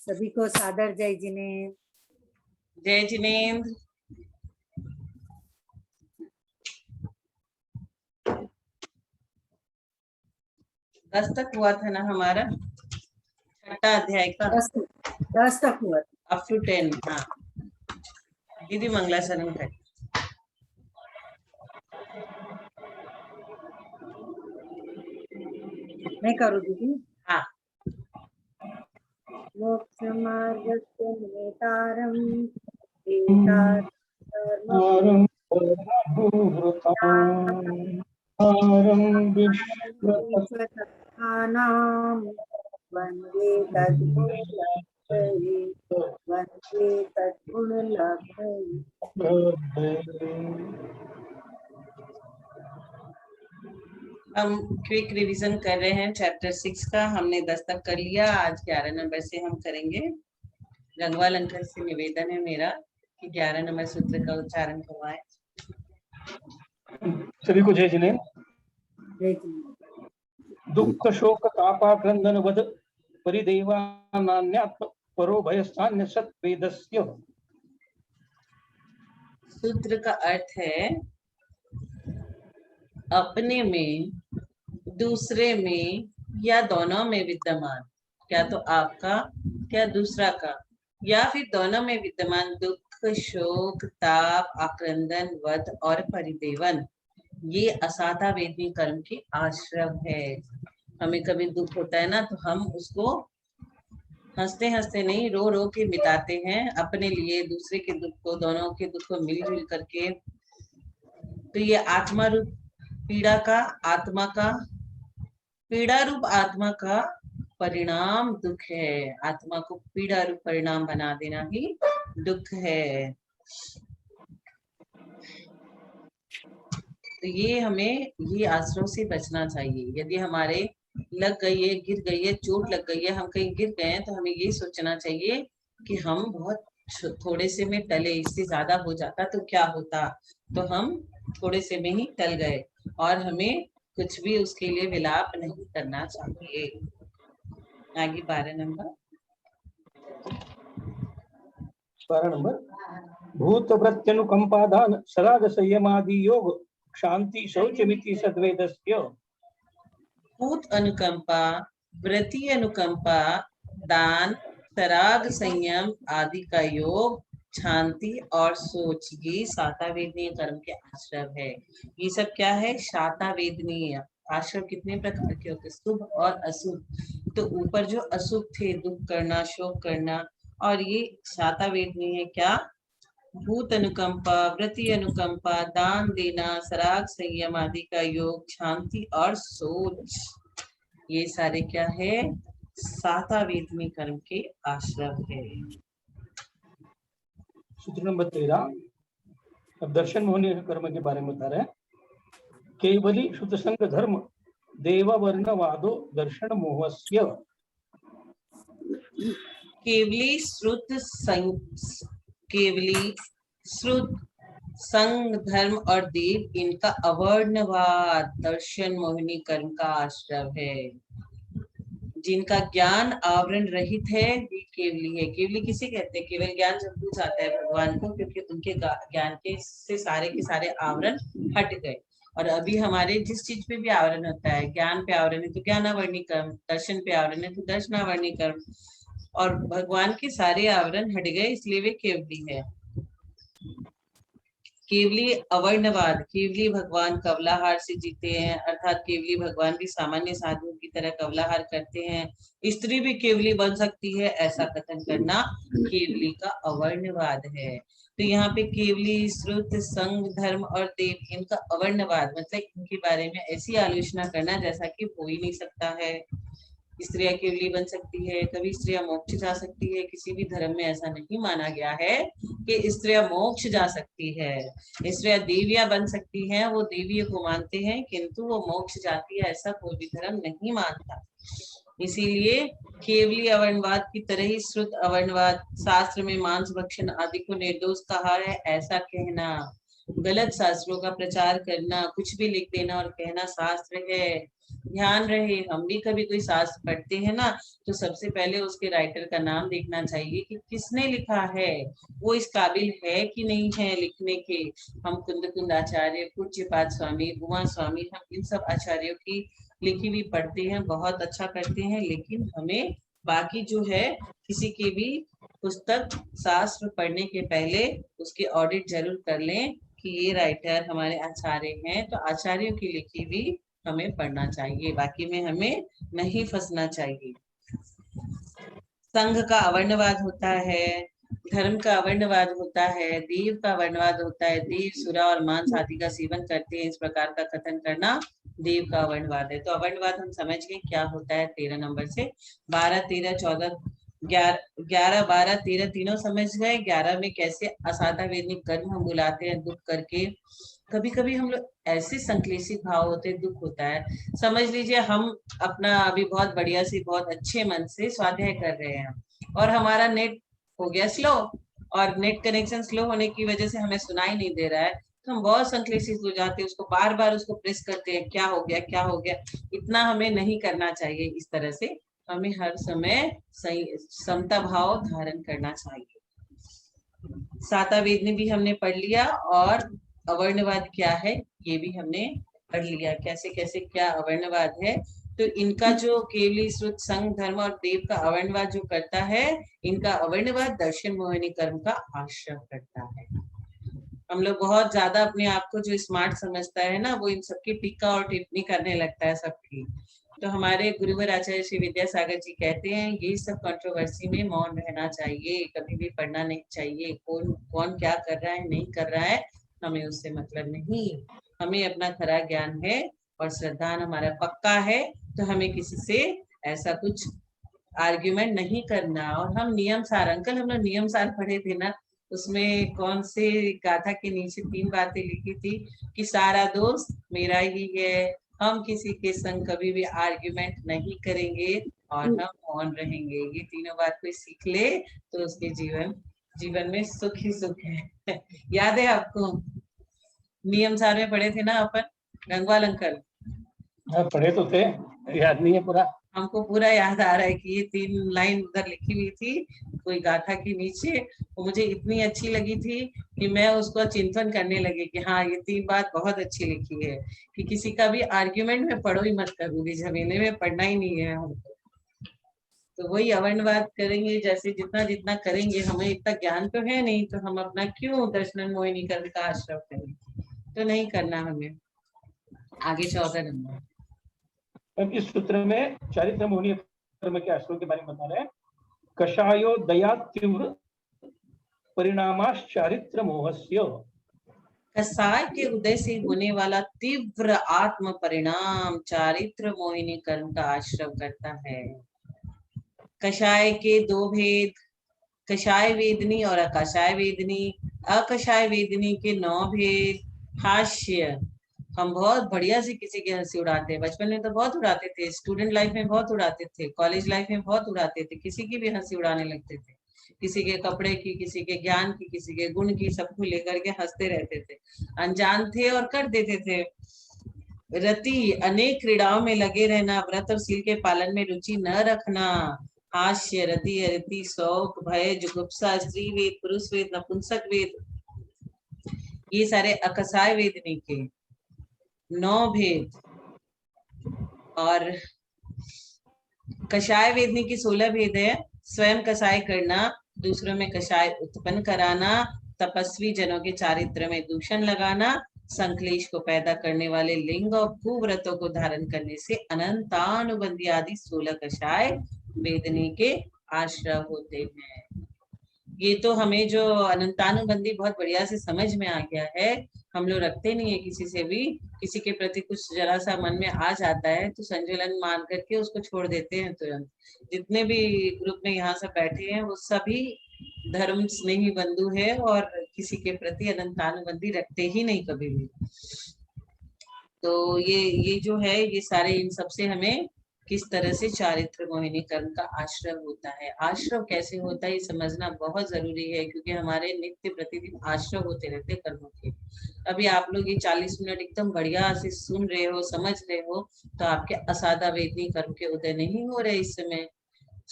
सभी को सादर जय जिनेन्द्र। जय जिनेन्द्र। दस तक हुआ था ना हमारा छठा अध्याय का, 10 तक हुआ अप टू 10। हाँ दीदी मंगलाचरण है। मैं करूँ दीदी? हाँ। मोक्षमार्गस्य नेतारं विश्वसत्तानां वन्दे तद्गुणलब्धये, वन्दे तद्गुणलब्धये। हम क्विक रिवीजन कर रहे हैं चैप्टर 6 का। हमने 10 तक कर लिया, आज 11 नंबर से हम करेंगे। रंगवाल अंकल से निवेदन है मेरा कि 11 नंबर सूत्र का उच्चारण करवाएं। सभी को जय जिनेन्द्र। दुख शोक तापाक्रंदन वद परिदेवानान्यात्म परो भयस्थान्य सत वेदस्य। सूत्र का अर्थ है अपने में, दूसरे में या दोनों में विद्यमान, क्या तो आपका क्या दूसरा का, या फिर दोनों में विद्यमान दुख शोक ताप आक्रंदन वध और परिदेवन, ये असाधा वेदनी कर्म के आश्रम है। हमें कभी दुख होता है ना, तो हम उसको हंसते हंसते नहीं, रो रो के मिटाते हैं अपने लिए, दूसरे के दुख को, दोनों के दुख को मिलजुल करके। तो ये आत्मा रूप पीड़ा का, आत्मा का पीड़ा रूप आत्मा का परिणाम दुख है। आत्मा को पीड़ा रूप परिणाम बना देना ही दुख है। तो ये हमें ये आश्रम से बचना चाहिए। यदि हमारे लग गई है, गिर गई है, चोट लग गई है, हम कहीं गिर गए हैं, तो हमें ये सोचना चाहिए कि हम बहुत थोड़े से में टले, इससे ज्यादा हो जाता तो क्या होता। तो हम थोड़े से में ही टल गए और हमें कुछ भी उसके लिए विलाप नहीं करना चाहिए। आगे 12 नंबर भूत प्रत्यनुकंपादान सराग संयमादि योग शांति शौचमिति सद्वेदस्य। भूत अनुकंपा, वृत्ति अनुकंपा, दान, सराग संयम आदि का योग, शांति और सोच, ये शातावेदनीय कर्म के आश्रम है। ये सब क्या है? शातावेदनीय आश्रम कितने प्रकार के होते? शुभ और अशुभ। तो ऊपर जो अशुभ थे, दुख करना, शोक करना, और ये शातावेदनीय है क्या? भूत अनुकंपा, वृत्ति अनुकंपा, दान देना, सराग संयम आदि का योग, शांति और सोच, ये सारे क्या है? शातावेदनी कर्म के आश्रम है। सूत्र नंबर 13 अब दर्शन मोहनी कर्म के बारे में बता रहे हैं। केवली शुद्ध संग धर्म देव वर्णवादो दर्शन मोहस्य। केवली श्रुत संग धर्म और देव, इनका अवर्णवाद दर्शन मोहिनी कर्म का आश्रय है। जिनका ज्ञान आवरण रहित है वे केवली है। केवली किसे कहते हैं? केवल ज्ञान जब पूछ आता है भगवान को, क्योंकि उनके ज्ञान के से सारे के सारे आवरण हट गए। और अभी हमारे जिस चीज पे भी आवरण होता है, ज्ञान पे आवरण है तो ज्ञानावर्णी कर्म, दर्शन पे आवरण है तो दर्शनावर्णी कर्म, और भगवान के सारे आवरण हट गए, इसलिए वे केवली है। केवली अवर्णवाद, केवली भगवान कवलाहार से जीते हैं, अर्थात केवली भगवान भी सामान्य साधुओं की तरह कवलाहार करते हैं, स्त्री भी केवली बन सकती है, ऐसा कथन करना केवली का अवर्णवाद है। तो यहाँ पे केवली, श्रुत, संग, धर्म और देव, इनका अवर्णवाद मतलब इनके बारे में ऐसी आलोचना करना जैसा कि हो ही नहीं सकता है। स्त्रियां केवली बन सकती है, कभी स्त्रियां मोक्ष जा सकती है, किसी भी धर्म में ऐसा नहीं माना गया है कि स्त्रियां मोक्ष जा सकती है। स्त्रियां देवियां बन सकती हैं, वो देवी को मानते हैं, किंतु वो मोक्ष जाती है, ऐसा कोई भी धर्म नहीं मानता। इसीलिए केवली अवर्णवाद की तरह ही श्रुत अवर्णवाद, शास्त्र में मांस भक्षण आदि को निर्दोष कहा है ऐसा कहना, गलत शास्त्रों का प्रचार करना, कुछ भी लिख देना और कहना शास्त्र है, ध्यान रहे, हम भी कभी कोई शास्त्र पढ़ते हैं ना, तो सबसे पहले उसके राइटर का नाम देखना चाहिए कि किसने लिखा है, वो इस काबिल है कि नहीं है लिखने के। हम कुंद कुंद आचार्य, पूज्यपाद स्वामी, बुआ स्वामी, हम इन सब आचार्यों की लिखी हुई पढ़ते हैं, बहुत अच्छा करते हैं, लेकिन हमें बाकी जो है किसी की भी पुस्तक शास्त्र पढ़ने के पहले उसकी ऑडिट जरूर कर लें कि ये राइटर हमारे आचार्य हैं, तो आचार्यों की लिखी भी हमें पढ़ना चाहिए, बाकी में हमें नहीं फंसना चाहिए। संघ का अवर्णवाद होता है, धर्म का अवर्णवाद होता है, देव का अवर्णवाद होता है, देव सुरा और मांस आदि का सेवन करते हैं, इस प्रकार का कथन करना देव का अवर्णवाद है। तो अवर्णवाद हम समझ गए क्या होता है 13 नंबर से। 12, 13, 14, 11, 12, 13 तीनों समझ गए। 11 में कैसे असाधा वेदनिक कर्म हम बुलाते हैं दुख करके। कभी कभी हम लोग ऐसे संक्लेशी भाव होते, दुख होता है, समझ लीजिए हम अपना अभी बहुत बढ़िया से बहुत अच्छे मन से स्वाध्याय कर रहे हैं और हमारा नेट हो गया स्लो, और नेट कनेक्शन स्लो होने की वजह से हमें सुनाई नहीं दे रहा है, तो हम बहुत संक्लेशित हो जाते हैं, उसको बार बार उसको प्रेस करते हैं, क्या हो गया क्या हो गया। इतना हमें नहीं करना चाहिए। इस तरह से हमें हर समय सही समता भाव धारण करना चाहिए। साता वेदनी भी हमने पढ़ लिया और अवर्णवाद क्या है ये भी हमने पढ़ लिया, कैसे कैसे क्या अवर्णवाद है। तो इनका जो केवली श्रुत संघ धर्म और देव का अवर्णवाद जो करता है, इनका अवर्णवाद दर्शन मोहिनी कर्म का आश्रय करता है। हम लोग बहुत ज्यादा अपने आप को जो स्मार्ट समझता है ना, वो इन सबकी टीका और टिप्पणी करने लगता है सबकी। तो हमारे गुरुवर आचार्य श्री विद्यासागर जी कहते हैं ये सब कंट्रोवर्सी में मौन रहना चाहिए, कभी भी पढ़ना नहीं चाहिए। कौन कौन क्या कर रहा है नहीं कर रहा है हमें उससे मतलब नहीं, हमें अपना खरा ज्ञान है और श्रद्धान हमारा पक्का है, तो हमें किसी से ऐसा कुछ आर्ग्यूमेंट नहीं करना। और हम नियम सार, अंकल हम लोग नियम सार पढ़े थे ना, उसमें कौन से गाथा के नीचे 3 बातें लिखी थी कि सारा दोस्त मेरा ही है, हम किसी के संग कभी भी आर्ग्यूमेंट नहीं करेंगे और हम मौन रहेंगे। ये तीनों बात कोई सीख ले तो उसके जीवन में सुख ही सुख है। याद है आपको? नियम सार में पढ़े थे ना अपन, गंगवाल अंकल? पढ़े तो थे, याद नहीं है पूरा। हमको पूरा याद आ रहा है कि ये 3 लाइन उधर लिखी हुई थी कोई गाथा के नीचे, वो मुझे इतनी अच्छी लगी थी कि मैं उसको चिंतन करने लगी कि हाँ ये 3 बात बहुत अच्छी लिखी है कि किसी का भी आर्ग्यूमेंट में पढ़ो ही मत, कभी झमेले में पढ़ना ही नहीं है हमको। तो वही अवर्णवाद करेंगे, जैसे जितना जितना करेंगे, हमें इतना ज्ञान तो है नहीं, तो हम अपना क्यों दर्शन मोहिनी कर्म का आश्रय करें, तो नहीं करना हमें। आगे 14 नंबर। अब इस सूत्र में चारित्र मोहिनी कर्म के आश्रयों के बारे में बता रहे हैं। कषायो दया तीव्र परिणामाश्चारित्र मोहस्य, कसाय के उदय से होने वाला तीव्र आत्म परिणाम चारित्र मोहिनी कर्म का आश्रय करता है। कषाय के 2 भेद, कषाय वेदनी और अकषाय वेदनी। अकषाय वेदनी के 9 भेद। हास्य, हम बहुत बढ़िया से किसी की हंसी उड़ाते हैं, बचपन में तो बहुत उड़ाते थे, स्टूडेंट लाइफ में बहुत उड़ाते थे, कॉलेज लाइफ में बहुत उड़ाते थे, किसी की भी हंसी उड़ाने लगते थे, किसी के कपड़े की, किसी के ज्ञान की, किसी के गुण की, सबको लेकर के हंसते रहते थे, अनजान थे और कर देते थे। रति, अनेक क्रीड़ाओं में लगे रहना, व्रत और सील के पालन में रुचि न रखना। हास्य, रति, अरति, शौक, भय, जुगुप्सा, स्त्री वेद, पुरुष वेद, नपुंसक वेद, ये सारे अकसाय वेदनी के 9 भेद। और कषाय वेदनी की 16 भेद है। स्वयं कषाय करना, दूसरों में कषाय उत्पन्न कराना, तपस्वी जनों के चारित्र में दूषण लगाना, संक्लेश को पैदा करने वाले लिंग और कुव्रतों को धारण करने से अनंतानुबंधी आदि 16 कषाय वेदनी के आश्रय होते हैं। ये तो हमें जो अनंतानुबंधी बहुत बढ़िया से समझ में आ गया है, हम लोग रखते नहीं है किसी से भी, किसी के प्रति कुछ जरा सा मन में आ जाता है तो संजलन मान करके उसको छोड़ देते हैं तुरंत। जितने भी ग्रुप में यहाँ से बैठे हैं वो सभी धर्म स्नेही बंधु है और किसी के प्रति अनंतानुबंधी रखते ही नहीं कभी भी। तो ये जो है ये सारे इन सबसे हमें किस तरह से चारित्र मोहिनी कर्म का आश्रव होता है। आश्रव कैसे होता है ये समझना बहुत जरूरी है, क्योंकि हमारे नित्य प्रतिदिन आश्रव होते रहते कर्मों के। अभी आप लोग ये 40 मिनट एकदम बढ़िया से सुन रहे हो, समझ रहे हो, तो आपके असादा वेदनी कर्म के उदय नहीं हो रहे इस समय।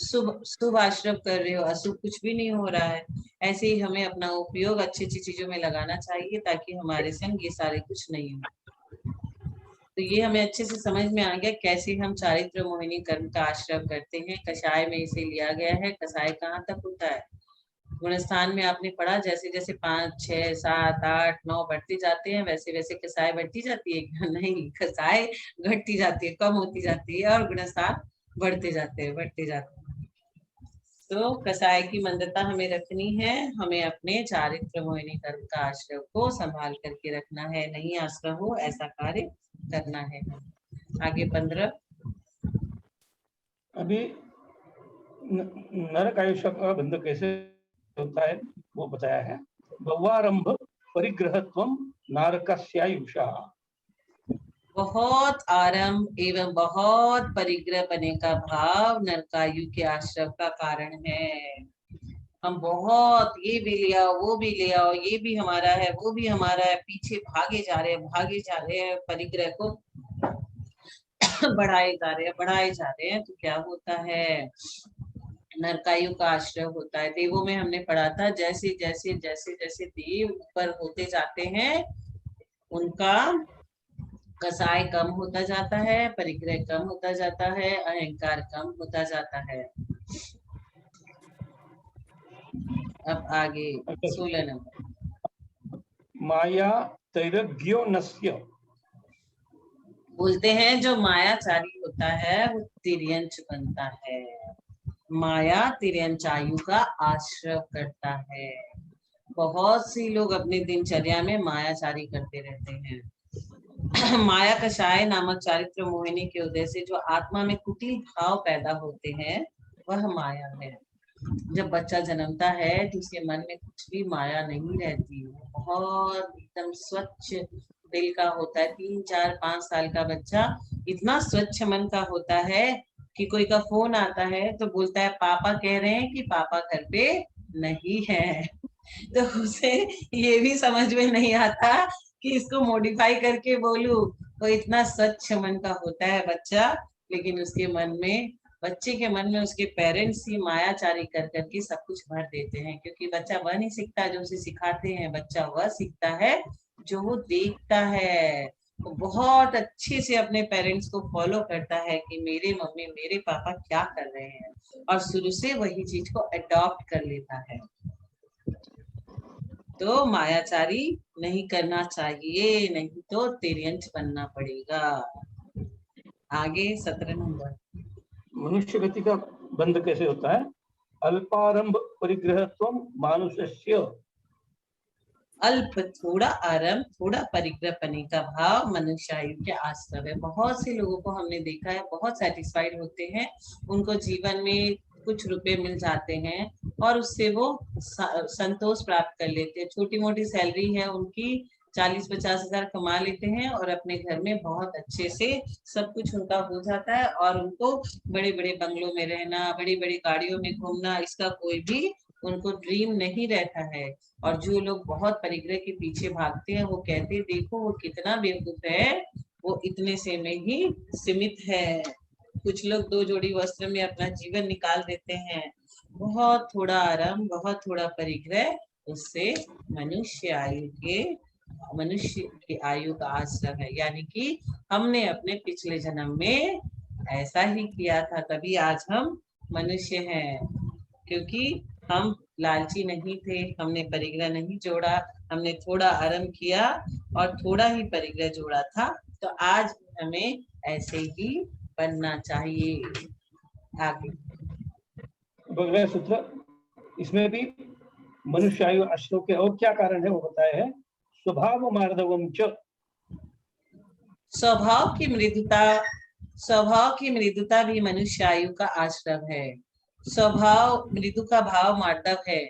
शुभ शुभ आश्रव कर रहे हो, अशुभ कुछ भी नहीं हो रहा है। ऐसे ही हमें अपना उपयोग अच्छी अच्छी चीजों में लगाना चाहिए, ताकि हमारे संग ये सारे कुछ नहीं हो। तो ये हमें अच्छे से समझ में आ गया कैसे हम चारित्र मोहिनी कर्म का आश्रव करते हैं। कषाय में इसे लिया गया है। कषाय कहाँ तक होता है? गुणस्थान में आपने पढ़ा, जैसे जैसे 5, 6, 7, 8, 9 बढ़ते जाते हैं, वैसे वैसे कषाय बढ़ती जाती है? नहीं, कषाय घटती जाती है, कम होती जाती है, और गुणस्थान बढ़ते जाते हैं, बढ़ते जाते हैं। तो कषाय की मंदता हमें रखनी है। हमें अपने चारित्र मोहिनी कर्म का आश्रव को संभाल करके रखना है। नहीं आश्रव हो ऐसा कार्य करना है। आगे 15। अभी नरक आयुष्य का बंध कैसे होता है वो बताया है। भवारंभ परिग्रहत्वम नारकस्यायुषा। बहुत आरंभ एवं बहुत परिग्रह बने का भाव नरकायु के आश्रव का कारण है। हम बहुत ये भी ले आओ, वो भी ले आओ, ये भी हमारा है, वो भी हमारा है, पीछे भागे जा रहे हैं, भागे जा रहे हैं, परिग्रह को बढ़ाए जा रहे हैं, बढ़ाए जा रहे हैं। तो क्या होता है? नरकायु का आश्रय होता है। देवों में हमने पढ़ा था, जैसे जैसे जैसे जैसे देव ऊपर होते जाते हैं, उनका कसाय कम होता जाता है, परिग्रह कम होता जाता है, अहंकार कम होता जाता है। अब आगे 16 नंबर। माया तैरज्ञो नस्य। बोलते हैं जो मायाचारी होता है वो तिर्यंच बनता है। माया तिर्यंचायु का आश्रय करता है। बहुत सी लोग अपनी दिनचर्या में मायाचारी करते रहते हैं। माया कषाय नामक चारित्र मोहिनी के उदय से जो आत्मा में कुटिल भाव पैदा होते हैं वह माया है। जब बच्चा जन्मता है तो उसके मन में कुछ भी माया नहीं रहती। बहुत एकदम स्वच्छ दिल का होता है। 3, 4, 5 साल का बच्चा इतना स्वच्छ मन का होता है कि कोई का फोन आता है तो बोलता है पापा कह रहे हैं कि पापा घर पे नहीं है। तो उसे ये भी समझ में नहीं आता कि इसको मॉडिफाई करके बोलूं। तो इतना स्वच्छ मन का होता है बच्चा, लेकिन उसके मन में, बच्चे के मन में उसके पेरेंट्स ही मायाचारी कर करके सब कुछ भर देते हैं। क्योंकि बच्चा वह नहीं सीखता जो उसे सिखाते हैं, बच्चा वह सीखता है जो वो देखता है। वो बहुत अच्छे से अपने पेरेंट्स को फॉलो करता है कि मेरे मम्मी मेरे पापा क्या कर रहे हैं, और शुरू से वही चीज को अडॉप्ट कर लेता है। तो मायाचारी नहीं करना चाहिए, नहीं तो तिर्यंच बनना पड़ेगा। आगे 17 नंबर। मनुष्य गति का बंध कैसे होता है? अल्पारंभ परिग्रहत्वम मानुष्य। अल्प, थोड़ा आरंभ, थोड़ा परिग्रह पने का भाव मनुष्य आयु के आश्रय है। बहुत से लोगों को हमने देखा है, बहुत सेटिस्फाइड होते हैं, उनको जीवन में कुछ रुपए मिल जाते हैं और उससे वो संतोष प्राप्त कर लेते हैं। छोटी मोटी सैलरी है उनकी, 40-50 हजार कमा लेते हैं और अपने घर में बहुत अच्छे से सब कुछ उनका हो जाता है, और उनको बड़े बड़े बंगलों में रहना, बड़ी बड़ी गाड़ियों में घूमना, इसका कोई भी उनको ड्रीम नहीं रहता है। और जो लोग बहुत परिग्रह के पीछे भागते हैं वो कहते हैं देखो वो कितना बेवकूफ है, वो इतने से में ही सीमित है। कुछ लोग 2 जोड़ी वस्त्र में अपना जीवन निकाल देते हैं। बहुत थोड़ा आराम, बहुत थोड़ा परिग्रह, उससे मनुष्य की आयु का आश्रय है। यानी कि हमने अपने पिछले जन्म में ऐसा ही किया था, तभी आज हम मनुष्य हैं। क्योंकि हम लालची नहीं थे, हमने परिग्रह नहीं जोड़ा, हमने थोड़ा आरंभ किया और थोड़ा ही परिग्रह जोड़ा था, तो आज हमें ऐसे ही बनना चाहिए। आगे 12वें सूत्र, इसमें भी मनुष्य आयु आश्रव के और क्या कारण है वो बताया है। स्वभाव मार्दवम च। स्वभाव की मृदुता भी मनुष्य आयु का आश्रय है। स्वभाव मृदु का भाव मार्दव है।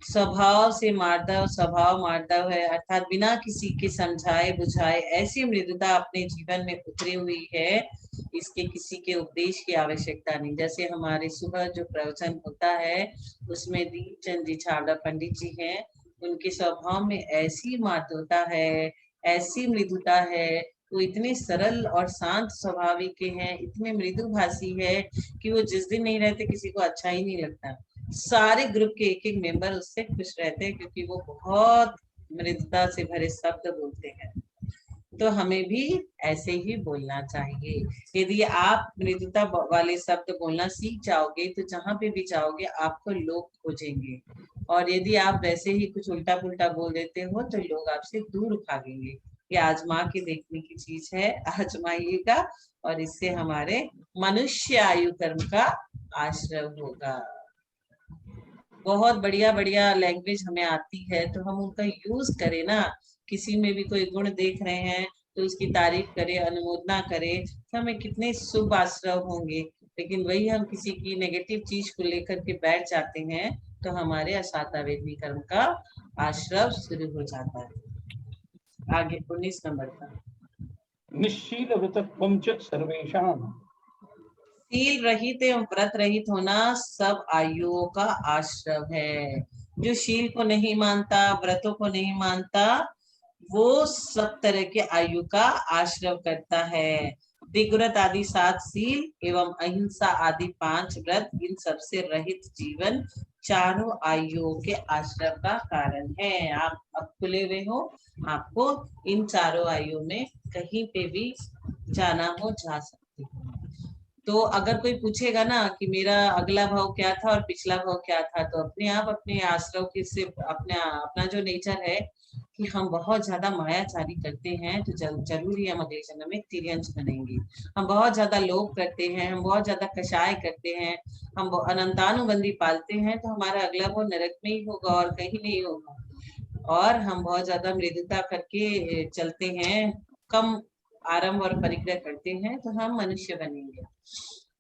स्वभाव से मार्दव, स्वभाव मार्दव है, अर्थात बिना किसी के समझाए बुझाए ऐसी मृदुता अपने जीवन में उतरी हुई है, इसके किसी के उपदेश की आवश्यकता नहीं। जैसे हमारे सुबह जो प्रवचन होता है उसमें दीपचंद जी छाबड़ा पंडित जी हैं, उनके स्वभाव में ऐसी मार्दवता है, ऐसी मृदुता है, वो इतने सरल और शांत स्वभाव के हैं, इतने मृदुभाषी है कि वो जिस दिन नहीं रहते किसी को अच्छा ही नहीं लगता। सारे ग्रुप के एक एक मेंबर उससे खुश रहते हैं क्योंकि वो बहुत मृदुता से भरे शब्द बोलते हैं। तो हमें भी ऐसे ही बोलना चाहिए। यदि आप मृदुता वाले शब्द बोलना सीख जाओगे तो जहां पे भी जाओगे आपको लोग खोजेंगे, और यदि आप वैसे ही कुछ उल्टा पुल्टा बोल देते हो तो लोग आपसे दूर भागेंगे। ये आजमा के देखने की चीज है, आजमाइएगा और इससे हमारे मनुष्य आयु कर्म का आश्रय होगा। बहुत बढ़िया बढ़िया लैंग्वेज हमें आती है तो हम उनका यूज करें ना। किसी में भी कोई गुण देख रहे हैं तो उसकी तारीफ करें, अनुमोदना करें, तो हमें कितने शुभ आश्रय होंगे। लेकिन वही हम किसी की नेगेटिव चीज को लेकर के बैठ जाते हैं तो हमारे असातावेदी कर्म का आश्रय शुरू हो जाता है। आगे 19 नंबर का, निश्शील व्रतत्वं च सर्वेषाम्। शील रहित एवं व्रत रहित होना सब आयुओं का आश्रय है। जो शील को नहीं मानता, व्रतों को नहीं मानता, वो सब तरह के आयु का आश्रय करता है। दिग्व्रत आदि 7 शील एवं अहिंसा आदि 5 व्रत, इन सबसे रहित जीवन चारों आयुओं के आश्रय का कारण है। आप अब खुले हुए हो, आपको इन चारों आयुओं में कहीं पे भी जाना हो जा सकते हो। तो अगर कोई पूछेगा ना कि मेरा अगला भाव क्या था और पिछला भाव क्या था, तो अपने आप अपने आश्रय के से अपना जो नेचर है कि हम बहुत ज्यादा मायाचारी करते हैं तो जरूर ही हम अगले जन्म में तिर्यंश बनेंगे। हम बहुत ज्यादा लोभ करते हैं, हम बहुत ज्यादा कषाय करते हैं, हम अनंतानुबंधी पालते हैं, तो हमारा अगला भाव नरक में ही होगा और कहीं नहीं होगा। और हम बहुत ज्यादा मृदुता करके चलते हैं, कम आरंभ और परिग्रह करते हैं, तो हम मनुष्य बनेंगे।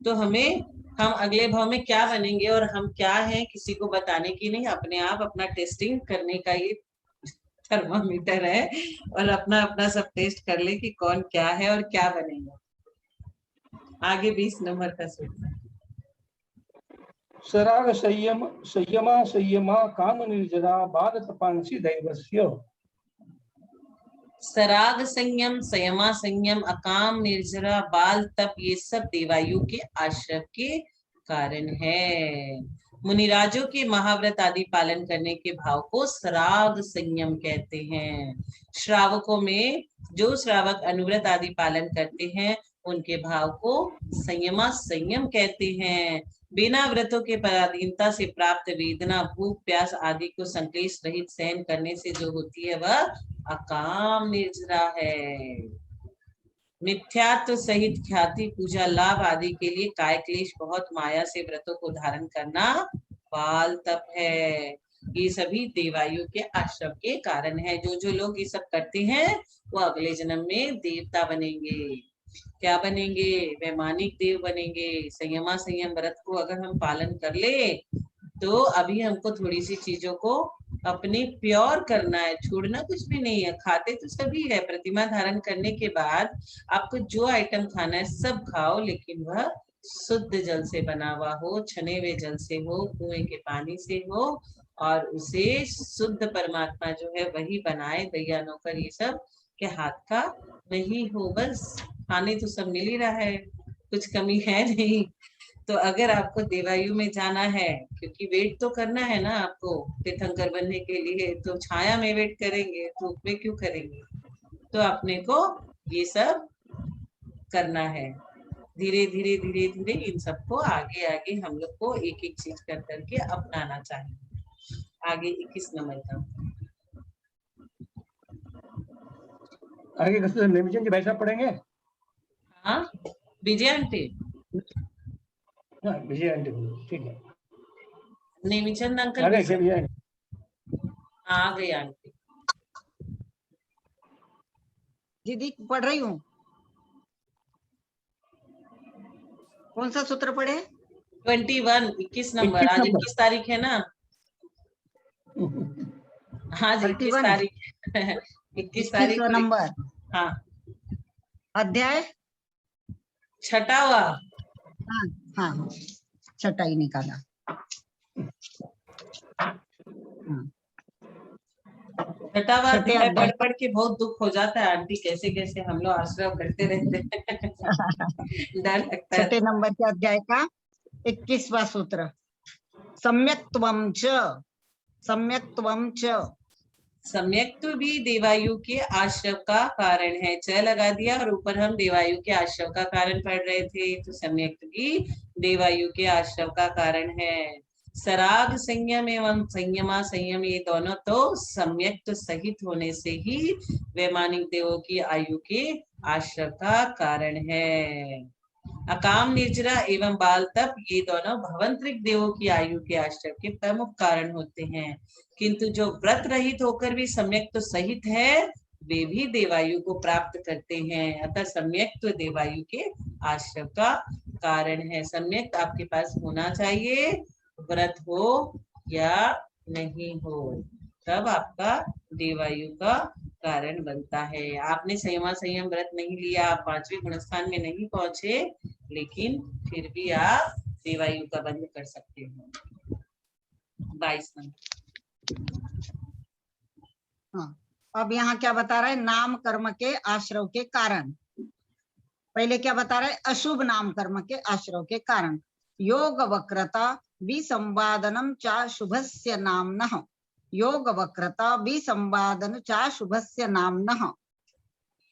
तो हम अगले भाव में क्या बनेंगे और हम क्या हैं किसी को बताने की नहीं, अपने आप अपना टेस्टिंग करने का ये थर्मामीटर है, और अपना अपना सब टेस्ट कर ले कि कौन क्या है और क्या बनेगा। आगे 20 नंबर का सूत्र, सराग संयमा काम निर्जरा बाल तपांसी दैवस्य। सराग संयम, संयमा संयम, अकाम, निर्जरा, बाल तप, ये सब देवायु के आश्रय के कारण है। मुनिराजों के महाव्रत आदि पालन करने के भाव को सराग संयम कहते हैं। श्रावकों में जो श्रावक अनुव्रत आदि पालन करते हैं उनके भाव को संयमा संयम कहते हैं। बिना व्रतों के पराधीनता से प्राप्त वेदना, भूख प्यास आदि को संक्लेश रहित सहन करने से जो होती है वह अकाम निर्जरा है। मिथ्यात्व सहित ख्याति, पूजा, लाभ आदि के लिए काय क्लेश बहुत माया से व्रतों को धारण करना बाल तप है। ये सभी देवायु के आश्रम के कारण है। जो लोग ये सब करते हैं वो अगले जन्म में देवता बनेंगे। क्या बनेंगे? वैमानिक देव बनेंगे। संयमा संयम व्रत को अगर हम पालन कर ले तो अभी हमको थोड़ी सी चीजों को अपने प्योर करना है, छोड़ना कुछ भी नहीं है। खाते तो सभी है, प्रतिमा धारण करने के बाद आपको जो आइटम खाना है सब खाओ, लेकिन वह शुद्ध जल से बना हुआ हो, छने हुए जल से हो, कुएं के पानी से हो, और उसे शुद्ध परमात्मा जो है वही बनाए। दैया नौकर ये सब के हाथ का नहीं हो। बस खाने तो सब मिल ही रहा है, कुछ कमी है नहीं। तो अगर आपको देवायु में जाना है, क्योंकि वेट तो करना है ना आपको तीर्थंकर बनने के लिए, तो छाया में वेट करेंगे, धूप में क्यों करेंगे? तो अपने को ये सब करना है। धीरे धीरे धीरे धीरे इन सबको आगे आगे हम लोग को एक एक चीज कर करके अपनाना चाहिए। आगे 21 नंबर का, आगे नेमिचंद जी भाई साहब पढ़ेंगे। हाँ विजय आंटी, हाँ विजय आंटी, ठीक है। नेमिचंद अंकल आगे क्या विजय? आ गई आंटी। दीदी पढ़ रही हूँ। कौन सा सूत्र पढ़े? 21 नंबर। आज 21 तारीख है ना। हाँ जी, 21 31 तारीख 21 तारीख 21वां को। नंबर हाँ, अध्याय। छठावा। हाँ हाँ, छठा ही निकाला। हाँ, छठावा छठे अध्याय अध्याय पढ़ के बहुत दुख हो जाता है आंटी, कैसे कैसे हम लोग आश्रम करते रहते हैं। डर लगता है। छठे नंबर के अध्याय का 21वां सूत्र, सम्यक्त्वं च। सम्यक्त्वं च, सम्यक्त्व भी देवायु के आश्रव का कारण है। च लगा दिया और ऊपर हम देवायु के आश्रव का कारण पढ़ रहे थे, तो सम्यक्त्व भी देवायु के आश्रव का कारण है। सराग संयम एवं संयमा संयम, ये दोनों तो सम्यक्त्व सहित होने से ही वैमानिक देवों की आयु के आश्रव का कारण है। अकाम निर्जरा एवं बाल तप, ये दोनों भवंतरिक देवों की आयु के आश्रव के प्रमुख कारण होते हैं। किंतु जो व्रत रहित होकर भी सम्यक्त्व सहित है, वे भी देवायु को प्राप्त करते हैं। अतः सम्यक्त्व देवायु के आश्रव का कारण है। सम्यक आपके पास होना चाहिए, व्रत हो या नहीं हो, तब आपका देवायु का कारण बनता है। आपने संयमा संयम व्रत नहीं लिया, आप 5वें गुणस्थान में नहीं पहुंचे, लेकिन फिर भी आप देवायु का बंध कर सकते हो। 22 नंबर। हाँ, अब यहाँ क्या बता रहा है, नाम कर्म के आश्रव के कारण। पहले क्या बता रहा है, अशुभ नाम कर्म के आश्रव के कारण। योग वक्रता विसंवादनम चा शुभस्य नाम्नः। योग वक्रता विसंवादन चा शुभस्य नाम्नः।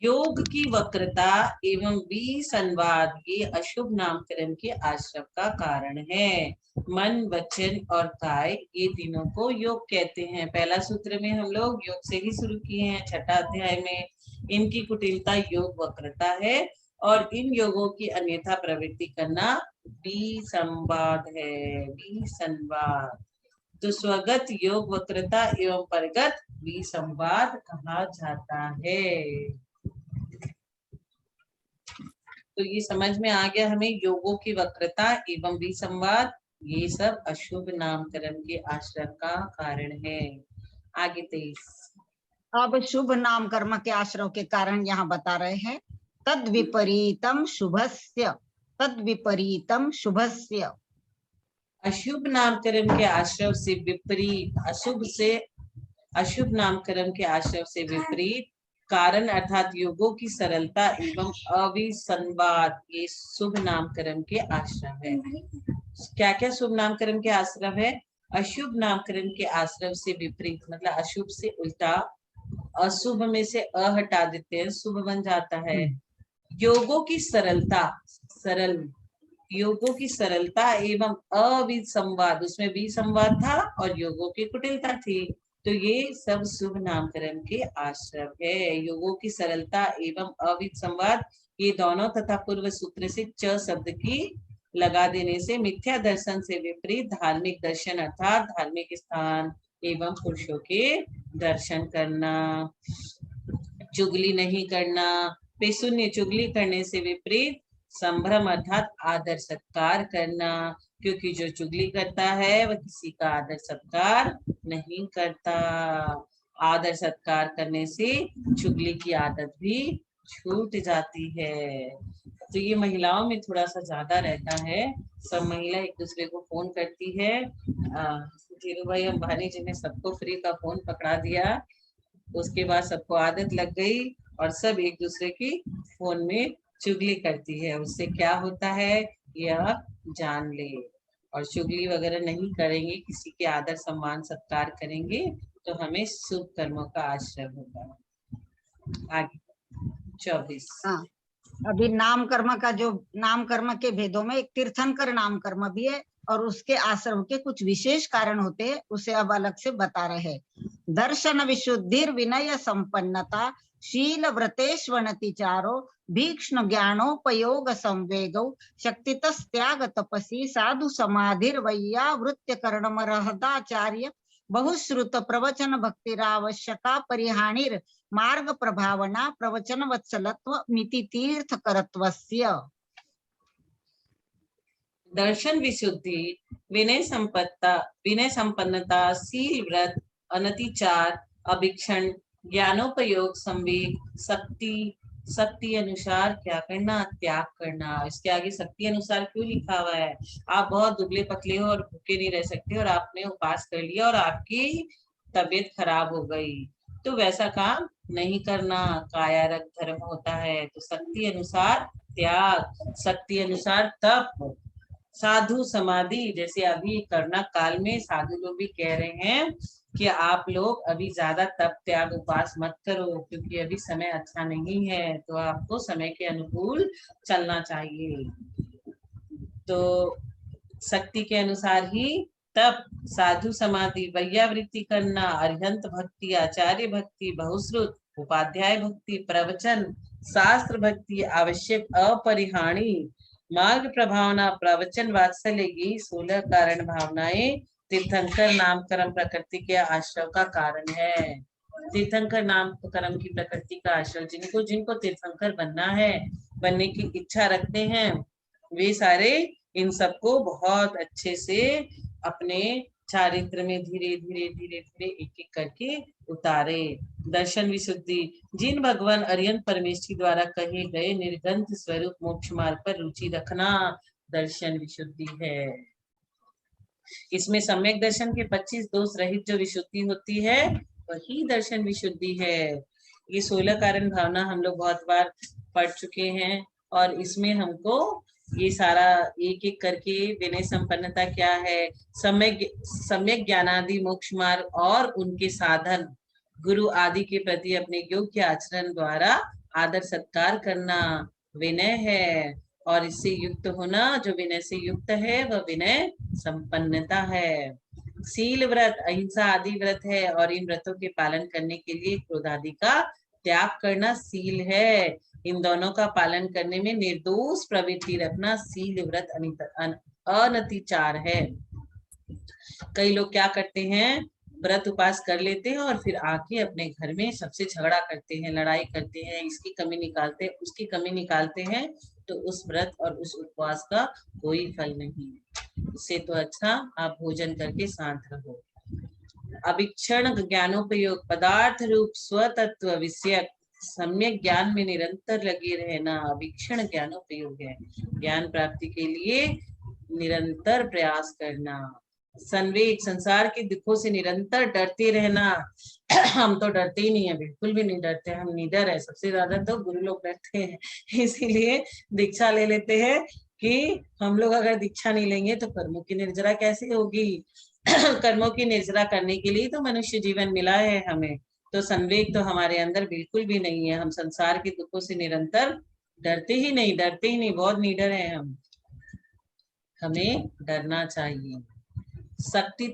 योग की वक्रता एवं विसंवाद, ये अशुभ नामकरण के आश्रव का कारण है। मन, वचन और काय, ये तीनों को योग कहते हैं। पहला सूत्र में हम लोग योग से ही शुरू किए हैं, छठा अध्याय में। इनकी कुटिलता योग वक्रता है और इन योगों की अन्यथा प्रवृत्ति करना विसंवाद है। विसंवाद तो स्वगत योग वक्रता एवं परगत विसंवाद कहा जाता है। तो ये समझ में आ गया हमें, योगों की वक्रता एवं विसंवाद, ये सब अशुभ नामकरण के आश्रय का कारण है। आगे 23। अब शुभ नाम कर्म के आश्रव के कारण यहाँ बता रहे हैं, तद विपरीतम शुभस्य। तद विपरीतम शुभस्य। अशुभ नामकरण के आश्रव से विपरीत, अशुभ नामकरण के आश्रव से विपरीत कारण अर्थात योगों की सरलता एवं अविसंवाद, ये शुभ नामकरण के आश्रव है। क्या क्या शुभ नामकरण के आश्रव है? अशुभ नामकरण के आश्रव से विपरीत मतलब अशुभ से उल्टा, अशुभ में से अ हटा देते हैं, शुभ बन जाता है। योगों की सरलता, सरल योगों की सरलता एवं अविसंवाद, उसमें विसंवाद था और योगों की कुटिलता थी, तो ये सब शुभ नामकरण के आश्रव है। योगों की सरलता एवं अविसंवाद, ये दोनों तथा पूर्व सूत्र से च शब्द की लगा देने से मिथ्या दर्शन से विपरीत धार्मिक दर्शन अर्थात धार्मिक स्थान एवं पुरुषों के दर्शन करना, चुगली नहीं करना, पेशून्य चुगली करने से विपरीत संभ्रम अर्थात आदर सत्कार करना, क्योंकि जो चुगली करता है वह किसी का आदर सत्कार नहीं करता। आदर सत्कार करने से चुगली की आदत भी छूट जाती है। तो ये महिलाओं में थोड़ा सा ज्यादा रहता है, सब महिला एक दूसरे को फोन करती है। धीरू भाई अंबानी जी ने सबको फ्री का फोन पकड़ा दिया, उसके बाद सबको आदत लग गई और सब एक दूसरे की फोन में चुगली करती है। उससे क्या होता है यह जान ले, और चुगली वगैरह नहीं करेंगे, किसी के आदर सम्मान सत्कार करेंगे तो हमें शुभ कर्मों का आश्रय होगा। आगे 24। हाँ, अभी नाम कर्म का, जो नाम कर्म के भेदों में एक तीर्थंकर नाम कर्म भी है और उसके आश्रम के कुछ विशेष कारण होते हैं, उसे अब अलग से बता रहे हैं। दर्शन विशुद्धि विनय संपन्नता शील व्रतेष्वनति चारो भीक्ष्ण ज्ञानोपयोग संवेगौ शक्तितस् त्याग तपसी साधु समाधिर वैयावृत्य कर्णमरहदाचार्य बहुश्रुत प्रवचन भक्तिरावश्यका परिहानिर मार्ग प्रभावना प्रवचन वत्सलत्व मिति तीर्थ करत्वस्य। दर्शन विशुद्धि, विनय संपन्नता, शील व्रत, अनतिचार, अभिक्षण, ज्ञानोपयोग, संवेग, शक्ति, शक्ति अनुसार क्या करना, त्याग करना। इसके आगे शक्ति अनुसार क्यों लिखा हुआ है? आप बहुत दुबले पतले हो और भूखे नहीं रह सकते और आपने उपवास कर लिया और आपकी तबीयत खराब हो गई, तो वैसा काम नहीं करना, कायारक धर्म होता है। तो शक्ति अनुसार त्याग, शक्ति अनुसार तप, साधु समाधि। जैसे अभी कोरोना काल में साधु लोग भी कह रहे हैं कि आप लोग अभी ज्यादा तप त्याग उपवास मत करो, क्योंकि अभी समय अच्छा नहीं है, तो आपको समय के अनुकूल चलना चाहिए। तो शक्ति के अनुसार ही तप, साधु समाधि, वैयावृत्ति करना, अरिहंत भक्ति, आचार्य भक्ति, बहुश्रुत, उपाध्याय भक्ति, प्रवचन, शास्त्र भक्ति, आवश्यक अपरिहाणी, मार्ग प्रभावना, प्रवचन, वात्सल्य, यही 16 कारण भावनाएं तीर्थंकर नाम कर्म प्रकृति के आश्रय का कारण है। तीर्थंकर नाम कर्म की प्रकृति का आश्रय, जिनको तीर्थंकर बनना है, बनने की इच्छा रखते हैं, वे सारे इन सबको बहुत अच्छे से अपने चारित्र में धीरे धीरे धीरे धीरे एक एक करके उतारे। दर्शन विशुद्धि, जिन भगवान अरिहंत परमेष्ठी द्वारा कहे गए निर्गंथ स्वरूप मोक्ष मार्ग पर रुचि रखना दर्शन विशुद्धि है। इसमें सम्यक दर्शन के 25 दोष रहित जो विशुद्धि होती है वही दर्शन विशुद्धि है। ये 16 कारण भावना हम लोग बहुत बार पढ़ चुके हैं और इसमें हमको ये सारा एक एक करके विनय संपन्नता क्या है, सम्यक ज्ञानादि मोक्ष मार्ग और उनके साधन, गुरु आदि के प्रति अपने योग्य आचरण द्वारा आदर सत्कार करना विनय है, और इससे युक्त होना, जो विनय से युक्त है वह विनय संपन्नता है। शील व्रत, अहिंसा आदि व्रत है और इन व्रतों के पालन करने के लिए क्रोध आदि का त्याग करना शील है। इन दोनों का पालन करने में निर्दोष प्रवृत्ति रखना शील व्रत अनतिचार है। कई लोग क्या करते हैं, व्रत उपास कर लेते हैं और फिर आके अपने घर में सबसे झगड़ा करते हैं, लड़ाई करते हैं, इसकी कमी निकालते हैं, उसकी कमी निकालते हैं, तो उस व्रत और उस उपवास का कोई फल नहीं है। इससे तो अच्छा आप भोजन करके शांत रहो। अभिक्षण ज्ञानोपयोग, पदार्थ रूप स्वतत्व विषयक सम्यक ज्ञान में निरंतर लगे रहना अभिक्षण ज्ञानोपयोग है। ज्ञान प्राप्ति के लिए निरंतर प्रयास करना। संवेग, संसार के दुखों से निरंतर डरते रहना। हम तो डरते ही नहीं है, बिल्कुल भी नहीं डरते, हम निडर है। सबसे ज्यादा तो गुरु लोग डरते हैं, इसीलिए दीक्षा ले लेते हैं कि हम लोग अगर दीक्षा नहीं लेंगे तो कर्मों की निर्जरा कैसे होगी। कर्मों की निर्जरा करने के लिए तो मनुष्य जीवन मिला है हमें, तो संवेग तो हमारे अंदर बिल्कुल भी नहीं है। हम संसार के दुखों से निरंतर डरते ही नहीं, बहुत निडर है हम, हमें डरना चाहिए। शक्ति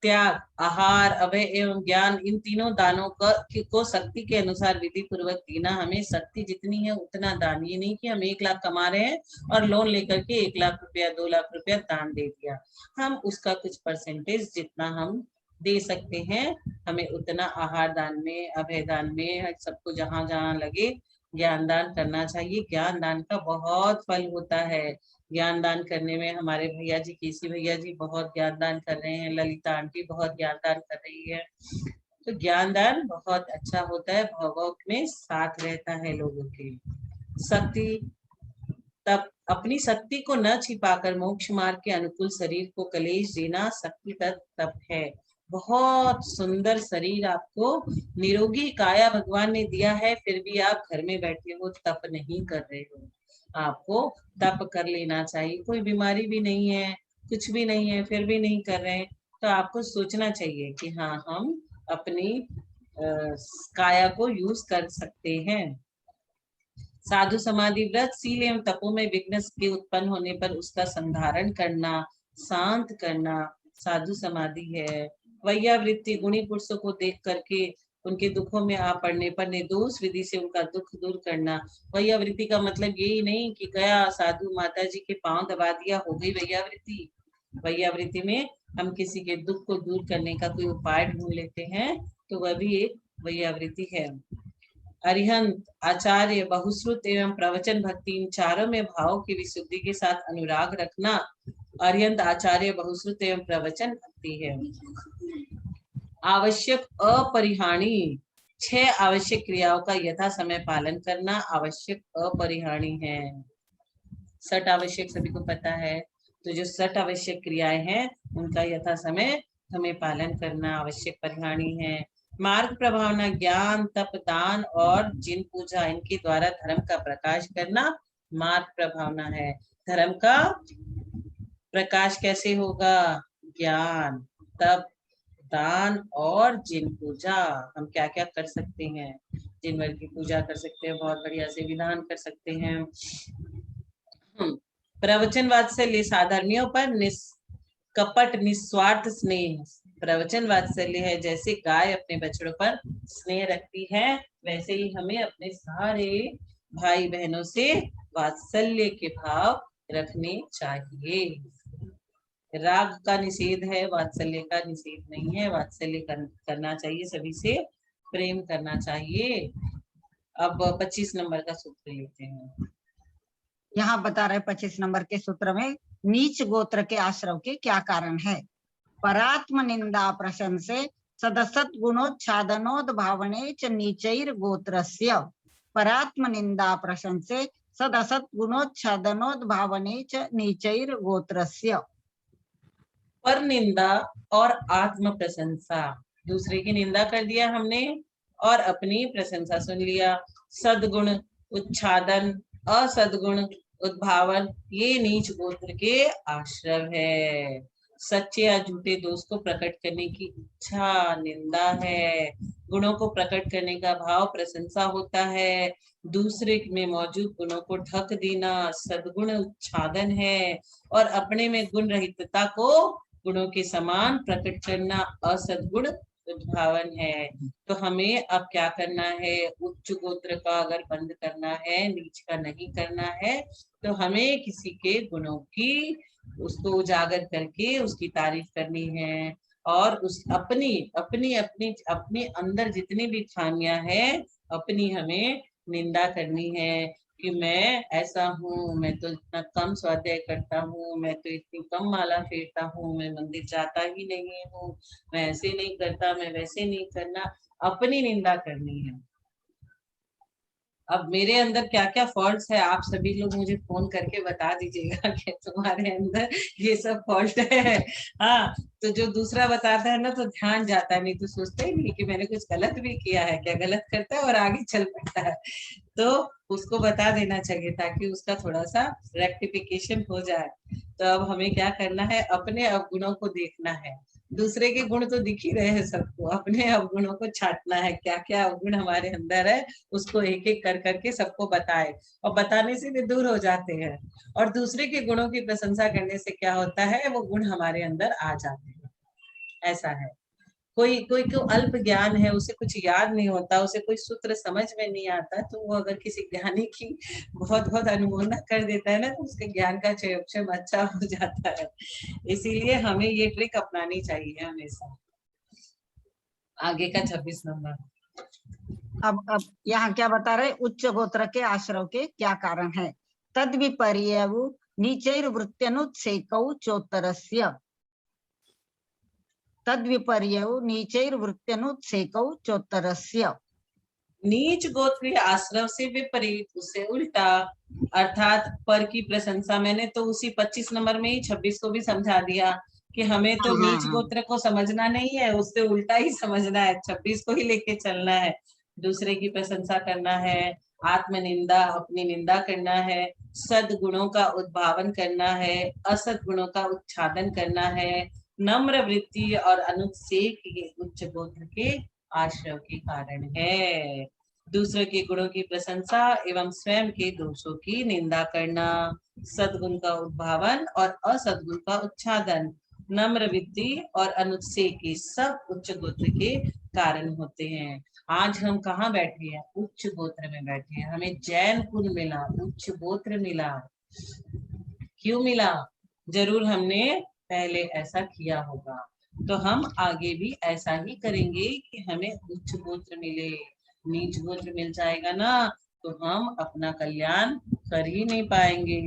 त्याग, आहार, अभय एवं ज्ञान, इन तीनों दानों को शक्ति के अनुसार विधि पूर्वक देना। हमें शक्ति जितनी है उतना दान, ये नहीं कि हम 1 लाख कमा रहे हैं और लोन लेकर के 1 लाख रुपया 2 लाख रुपया दान दे दिया। हम उसका कुछ परसेंटेज जितना हम दे सकते हैं, हमें उतना आहार दान में, अभय दान में, सबको जहां जहां लगे ज्ञान दान करना चाहिए। ज्ञान दान का बहुत फल होता है। ज्ञान दान करने में हमारे भैया जी, केसी भैया जी बहुत ज्ञान दान कर रहे हैं, ललिता आंटी बहुत ज्ञान दान कर रही है। तो ज्ञान दान बहुत अच्छा होता है, भगवत में साथ रहता है लोगों के। शक्ति तब अपनी शक्ति को न छिपाकर मोक्ष मार्ग के अनुकूल शरीर को कलेश देना शक्ति तप है। बहुत सुंदर शरीर आपको निरोगी काया भगवान ने दिया है, फिर भी आप घर में बैठे हो, तप नहीं कर रहे हो। आपको तप कर लेना चाहिए। कोई बीमारी भी नहीं है, कुछ भी नहीं है, फिर भी नहीं कर रहे हैं, तो आपको सोचना चाहिए कि हाँ, हम अपनी काया को यूज कर सकते हैं। साधु समाधि व्रत, शील एवं तपों में विघ्न के उत्पन्न होने पर उसका संधारण करना, शांत करना साधु समाधि है। वैयावृत्ति, गुणी पुरुषों को देख करके उनके दुखों में आ पड़ने पर निर्दोष विधि से उनका दुख दूर करना। वैयावृत्ति का मतलब यही नहीं कि गया साधु माता जी के पांव दबा दिया, हो गई वैयावृत्ति। वैयावृत्ति में हम किसी के दुख को दूर करने का कोई उपाय ढूंढ लेते हैं, तो वह भी एक वैयावृत्ति है। अरिहंत, आचार्य, बहुश्रुत एवं प्रवचन भक्ति, इन चारों में भाव की विशुद्धि के साथ अनुराग रखना अरिहंत, आचार्य, बहुश्रुत एवं प्रवचन भक्ति है। आवश्यक अपरिहाणी, 6 आवश्यक क्रियाओं का यथा समय पालन करना आवश्यक अपरिहाणी है। 60 आवश्यक सभी को पता है, तो जो 60 आवश्यक क्रियाएं हैं उनका यथा समय हमें पालन करना आवश्यक परिहाणी है। मार्ग प्रभावना, ज्ञान, तप, दान और जिन पूजा, इनके द्वारा धर्म का प्रकाश करना मार्ग प्रभावना है। धर्म का प्रकाश कैसे होगा? ज्ञान, तप, दान और जिन पूजा। हम क्या क्या कर सकते हैं? जिनवर की पूजा कर सकते हैं, बहुत बढ़िया से विधान कर सकते हैं। प्रवचन वात्सल्य, साधर्मियों पर निष्कपट निस्वार्थ स्नेह। प्रवचन वात्सल्य है, जैसे गाय अपने बछड़ों पर स्नेह रखती है, वैसे ही हमें अपने सारे भाई बहनों से वात्सल्य के भाव रखने चाहिए। राग का निषेध है, वात्सल्य का निषेध नहीं है। वात्सल्य करना चाहिए, सभी से प्रेम करना चाहिए। अब 25 नंबर का सूत्र लेते हैं। यहाँ बता रहे 25 नंबर के सूत्र में नीच गोत्र के आश्रव के क्या कारण है। परात्म निंदा प्रशंसे सदसत गुणोच्छादनोद भावने च नीचैर गोत्रस्य। परात्म निंदा प्रशंसे सदसत गुणोच्छादनोद भावने च नीचैर गोत्रस्य। पर निंदा और आत्म प्रशंसा, दूसरे की निंदा कर दिया हमने और अपनी प्रशंसा सुन लिया। सदगुण उच्छादन, असदगुण उद्भावन, ये नीच गोत्र के आश्रव है। सच्चे या झूठे दोष को प्रकट करने की इच्छा निंदा है। गुणों को प्रकट करने का भाव प्रशंसा होता है। दूसरे में मौजूद गुणों को ढक देना सद्गुण उच्छादन है। और अपने में गुण रहितता को गुणों के समान प्रकट करना असद्गुण उद्भावन है। तो हमें अब क्या करना है? उच्च गोत्र का अगर बंद करना है, नीच का नहीं करना है, तो हमें किसी के गुणों की उसको उजागर करके उसकी तारीफ करनी है। और उस अपनी अपनी अपनी अपने अंदर जितनी भी खामियां हैं अपनी हमें निंदा करनी है कि मैं ऐसा हूँ, मैं तो इतना कम स्वाध्याय करता हूँ, मैं तो इतनी कम माला फेरता हूँ, मैं मंदिर जाता ही नहीं हूँ, मैं ऐसे नहीं करता, मैं वैसे नहीं करना, अपनी निंदा करनी है। अब मेरे अंदर क्या क्या फॉल्ट्स है आप सभी लोग मुझे फोन करके बता दीजिएगा कि तुम्हारे अंदर ये सब फॉल्ट है। हाँ, तो जो दूसरा बताता है ना तो ध्यान जाता है, नहीं तो सोचते ही नहीं कि मैंने कुछ गलत भी किया है, क्या गलत करता है और आगे चल पड़ता है। तो उसको बता देना चाहिए ताकि उसका थोड़ा सा रेक्टिफिकेशन हो जाए। तो अब हमें क्या करना है? अपने अवगुणों को देखना है। दूसरे के गुण तो दिख ही रहे हैं सबको, अपने अवगुणों को छांटना है। क्या क्या अवगुण हमारे अंदर है उसको एक एक कर करके सबको बताए, और बताने से भी दूर हो जाते हैं। और दूसरे के गुणों की प्रशंसा करने से क्या होता है? वो गुण हमारे अंदर आ जाते हैं। ऐसा है। कोई कोई को अल्प ज्ञान है, उसे कुछ याद नहीं होता, उसे कोई सूत्र समझ में नहीं आता, तो वो अगर किसी ज्ञानी की बहुत बहुत अनुमोदना कर देता है ना तो उसके ज्ञान का चयक्षम अच्छा हो जाता है। इसीलिए हमें ये ट्रिक अपनानी चाहिए हमेशा। आगे का 26 नंबर। अब यहाँ क्या बता रहे? उच्च गोत्र के आश्रव के क्या कारण है। तद विपर्य नीचैर वृत्त्यनुच्छेकौ चोत्तरस्य। तद विपर्य नीचैर वृत्त्यनुच्छेकौ चोत्तरस्य। नीच गोत्र के आश्रव से विपरीत, उससे उल्टा, अर्थात पर की प्रशंसा। मैंने तो उसी 25 नंबर में ही 26 को भी समझा दिया कि हमें तो नीच गोत्र को समझना नहीं है, उससे उल्टा ही समझना है, 26 को ही लेके चलना है। दूसरे की प्रशंसा करना है, आत्मनिंदा अपनी निंदा करना है, सद्गुणों का उद्भावन करना है, असद गुणों का उच्छादन करना है। नम्र वृत्ति और अनुच्छेक ये उच्च गोत्र के आश्रव के कारण है। दूसरे के गुणों की प्रशंसा एवं स्वयं के दोषों की निंदा करना, सद्गुण का उद्भावन और असद्गुण का उच्छादन, नम्र वृत्ति और अनुच्छेद के सब उच्च गोत्र के कारण होते हैं। आज हम कहाँ बैठे हैं? उच्च गोत्र में बैठे हैं। हमें जैन कुल मिला, उच्च गोत्र मिला। क्यों मिला? जरूर हमने पहले ऐसा किया होगा, तो हम आगे भी ऐसा ही करेंगे कि हमें उच्च गोत्र मिले। नीच गोत्र मिल जाएगा ना तो हम अपना कल्याण कर ही नहीं पाएंगे।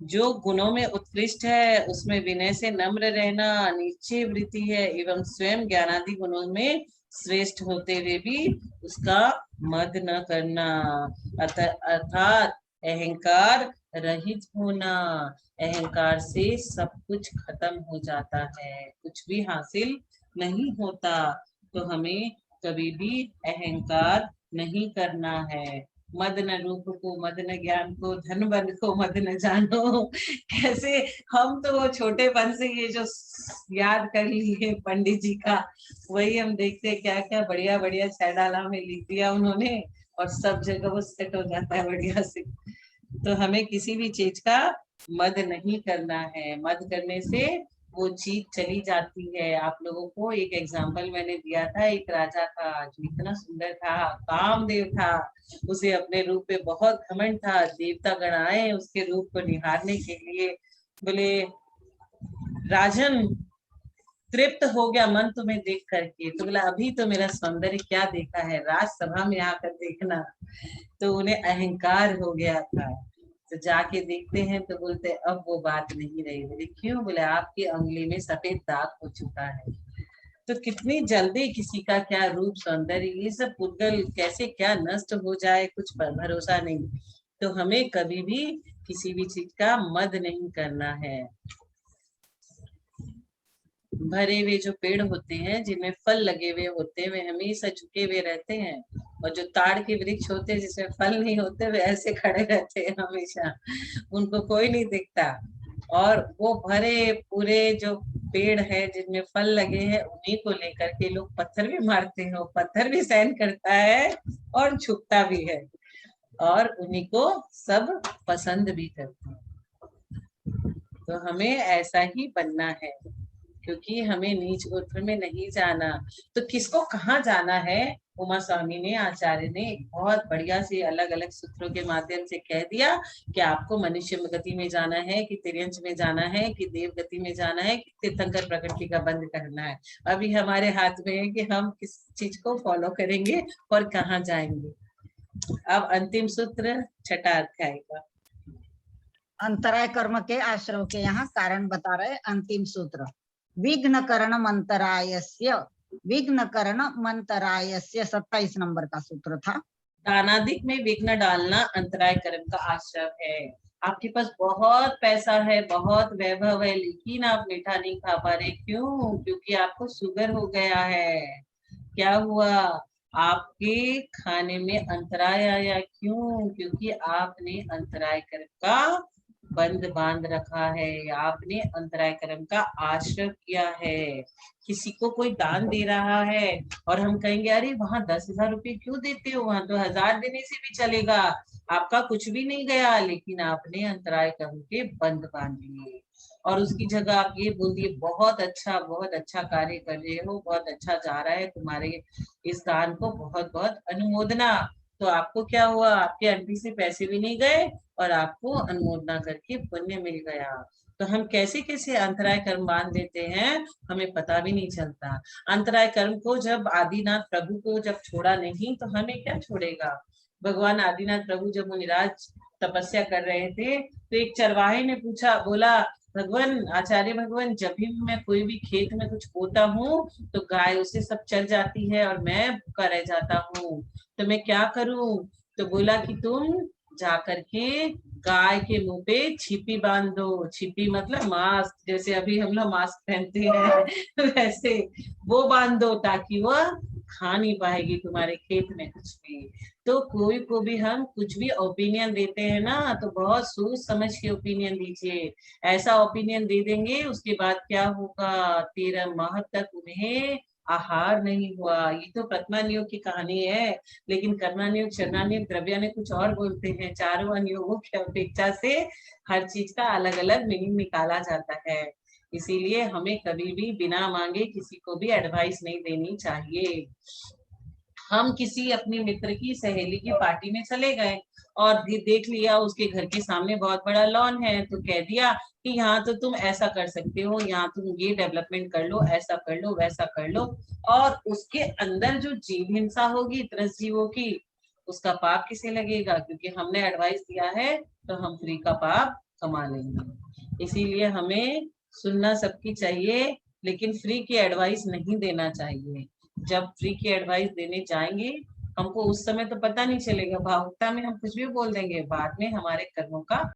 जो गुणों में उत्कृष्ट है उसमें विनय से नम्र रहना निश्चय वृत्ति है एवं स्वयं ज्ञानादि गुणों में श्रेष्ठ होते हुए भी उसका मद न करना, अर्थात अहंकार रहित होना। अहंकार से सब कुछ खत्म हो जाता है, कुछ भी हासिल नहीं होता। तो हमें कभी भी अहंकार नहीं करना है। मद न रूप को मद न ज्ञान को धन बन को मद न जानो। कैसे हम तो वो छोटेपन से ये जो याद कर लिए पंडित जी का, वही हम देखते हैं क्या क्या बढ़िया बढ़िया छैडाला में लिख दिया उन्होंने, और सब जगह वो सेट हो जाता है बढ़िया से। तो हमें किसी भी चीज का मद नहीं करना है, मद करने से वो चीज चली जाती है। आप लोगों को एक एग्जाम्पल मैंने दिया था, एक राजा का जो इतना सुंदर था, कामदेव था, उसे अपने रूप पे बहुत घमंड था। देवता गण आए उसके रूप को निहारने के लिए, बोले राजन तृप्त हो गया मन तुम्हें देख करके। तो बोला अभी तो मेरा सौंदर्य क्या देखा है, राजसभा में आकर देखना। तो उन्हें अहंकार हो गया था। तो जाके देखते हैं तो बोलते अब वो बात नहीं रही। बोले क्यों? बोले आपकी उंगली में सफेद दाग हो चुका है। तो कितनी जल्दी किसी का क्या रूप सौंदर्य, ये सब पुद्गल कैसे क्या नष्ट हो जाए, कुछ भरोसा नहीं। तो हमें कभी भी किसी भी चीज का मद नहीं करना है। भरे हुए जो पेड़ होते हैं जिनमें फल लगे हुए होते हैं वे हमेशा झुके हुए रहते हैं, और जो ताड़ के वृक्ष होते हैं जिसमें फल नहीं होते वे ऐसे खड़े रहते हैं हमेशा, उनको कोई नहीं दिखता। और वो भरे पूरे जो पेड़ है जिनमें फल लगे हैं उन्हीं को लेकर के लोग पत्थर भी मारते हैं, वो पत्थर भी सहन करता है और झुकता भी है, और उन्हीं को सब पसंद भी करते हैं। तो हमें ऐसा ही बनना है, क्योंकि हमें नीच गोत्र में नहीं जाना। तो किसको कहाँ जाना है, उमा स्वामी ने, आचार्य ने बहुत बढ़िया से अलग अलग सूत्रों के माध्यम से कह दिया कि आपको मनुष्य गति में जाना है, कि तिर्यंच में जाना है, कि देव गति में जाना है, कि तीर्थंकर प्रकृति का बंद करना है। अभी हमारे हाथ में है कि हम किस चीज को फॉलो करेंगे और कहाँ जाएंगे। अब अंतिम सूत्र छठा अध्याय का अंतराय कर्म के आश्रव के यहाँ कारण बता रहे। अंतिम सूत्र विघ्न करण मंतरायस्य, विघ्न करण मंतरायस्य 27 नंबर का सूत्र था। दानादिक में विघ्न डालना अंतराय कर्म का आश्रय है। आपके पास बहुत पैसा है, बहुत वैभव है, लेकिन आप मीठा नहीं खा पा रहे, क्यों? क्योंकि आपको शुगर हो गया है। क्या हुआ? आपके खाने में अंतराय आया। क्यों? क्योंकि आपने अंतराय कर्म का बंद बांध रखा है, आपने अंतराय कर्म का आश्रय किया है। किसी को कोई दान दे रहा है और हम कहेंगे अरे वहां 10,000 रुपए क्यों देते हो, वहां तो 1,000 देने से भी चलेगा, आपका कुछ भी नहीं गया, लेकिन आपने अंतराय कर्म के बंद बांध लिए। और उसकी जगह आप ये बोल दिए बहुत अच्छा कार्य कर रहे हो, बहुत अच्छा जा रहा है, तुम्हारे इस दान को बहुत बहुत अनुमोदना। तो आपको क्या हुआ? आपके अंटी से पैसे भी नहीं गए और आपको अनुमोदना करके पुण्य मिल गया। तो हम कैसे कैसे अंतराय कर्म बांध देते हैं, हमें पता भी नहीं चलता। अंतराय कर्म को जब आदिनाथ प्रभु को जब छोड़ा नहीं तो हमें क्या छोड़ेगा। भगवान आदिनाथ प्रभु जब मुनिराज तपस्या कर रहे थे तो एक चरवाहे ने पूछा, बोला भगवान, आचार्य भगवान, जब भी मैं कोई भी खेत में कुछ बोता हूँ तो गाय उसे सब चल जाती है और मैं भूखा रह जाता हूँ, तो मैं क्या करूं? तो बोला कि तुम जा करके गाय के मुंह पे छिपी बांध दो। छिपी मतलब मास्क, जैसे अभी हम लोग मास्क पहनते हैं वैसे वो बांध दो, ताकि वह खा नहीं पाएगी तुम्हारे खेत में कुछ भी। तो कोई को भी हम कुछ भी ओपिनियन देते हैं ना, तो बहुत सोच समझ के ओपिनियन दीजिए। ऐसा ओपिनियन दे देंगे उसके बाद क्या होगा, 13 माह तक उन्हें आहार नहीं हुआ। ये तो प्रथमा नियोग की कहानी है, लेकिन कर्मा नियोग, चरना नियोग, द्रव्य ने कुछ और बोलते हैं। चारों अनुयोगों की अपेक्षा से हर चीज का अलग अलग मीनिंग निकाला जाता है। इसीलिए हमें कभी भी बिना मांगे किसी को भी एडवाइस नहीं देनी चाहिए। हम किसी अपने मित्र की, सहेली की पार्टी में चले गए और देख लिया उसके घर के सामने बहुत बड़ा लॉन है, तो कह दिया कि यहाँ तो तुम ऐसा कर सकते हो, यहाँ तुम ये डेवलपमेंट कर लो, ऐसा कर लो, वैसा कर लो। और उसके अंदर जो जीव हिंसा होगी त्रस्त जीवों की, उसका पाप किसे लगेगा? क्योंकि हमने एडवाइस दिया है तो हम फ्री का पाप कमा लेंगे। इसीलिए हमें सुनना सबकी चाहिए, लेकिन फ्री की एडवाइस नहीं देना चाहिए। जब फ्री की एडवाइस देने जाएंगे, हमको उस समय तो पता नहीं चलेगा, भावुकता में हम कुछ भी बोल देंगे, बाद में हमारे कर्मों का